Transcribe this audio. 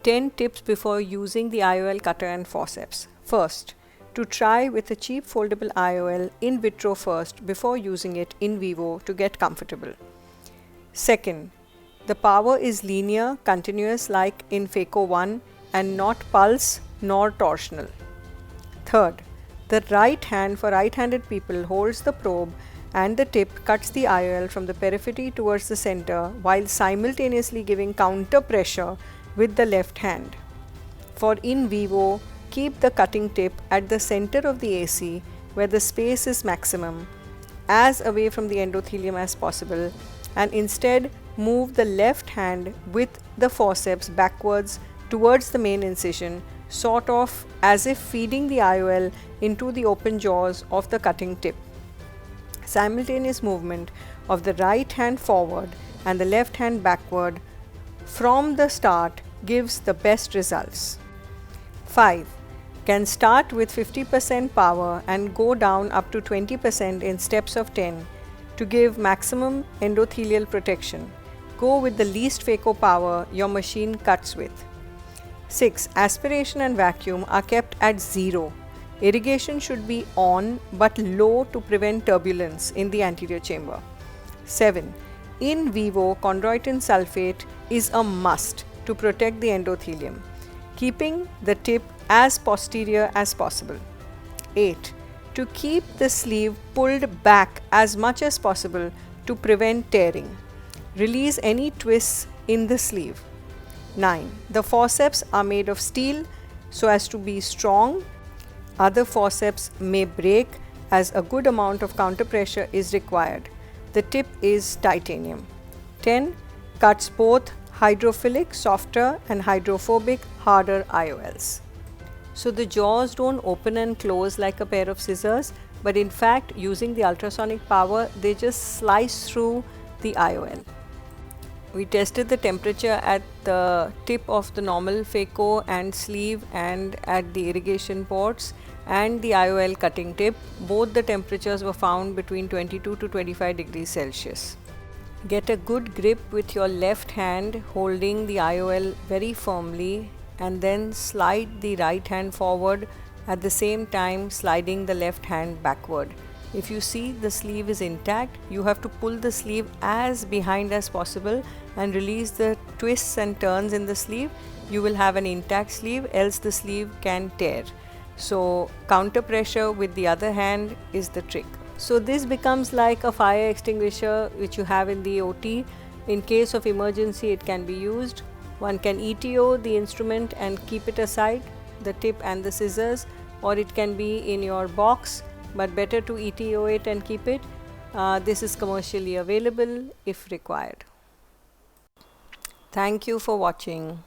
10 tips before using the IOL cutter and forceps. First, to try with a cheap foldable IOL in vitro first before using it in vivo to get comfortable. Second, the power is linear, continuous like in Phaco 1 and not pulse nor torsional. Third, the right hand for right-handed people holds the probe and the tip cuts the IOL from the periphery towards the center while simultaneously giving counter pressure with the left hand. For in vivo, keep the cutting tip at the center of the AC where the space is maximum, as away from the endothelium as possible, and instead move the left hand with the forceps backwards towards the main incision, sort of as if feeding the IOL into the open jaws of the cutting tip. Simultaneous movement of the right hand forward and the left hand backward from the start gives the best results. 5. Can start with 50% power and go down up to 20% in steps of 10 to give maximum endothelial protection. Go with the least phaco power your machine cuts with. 6. Aspiration and vacuum are kept at 0. Irrigation should be on but low to prevent turbulence in the anterior chamber. 7. In vivo chondroitin sulfate is a must to protect the endothelium, keeping the tip as posterior as possible. 8. To keep the sleeve pulled back as much as possible to prevent tearing. Release any twists in the sleeve. 9. The forceps are made of steel so as to be strong. Other forceps may break as a good amount of counter pressure is required. The tip is titanium. 10. Cuts both hydrophilic, softer, and hydrophobic, harder IOLs. So the jaws don't open and close like a pair of scissors, but in fact, using the ultrasonic power, they just slice through the IOL. We tested the temperature at the tip of the normal phaco and sleeve and at the irrigation ports and the IOL cutting tip. Both the temperatures were found between 22 to 25 degrees Celsius. Get a good grip with your left hand holding the IOL very firmly and then slide the right hand forward, at the same time sliding the left hand backward. If you see the sleeve is intact, you have to pull the sleeve as behind as possible and release the twists and turns in the sleeve. You will have an intact sleeve, else the sleeve can tear. So counter pressure with the other hand is the trick. So this becomes like a fire extinguisher which you have in the OT. In case of emergency, it can be used. One can ETO the instrument and keep it aside, the tip and the scissors, or it can be in your box, but better to ETO it and keep it. This is commercially available if required. Thank you for watching.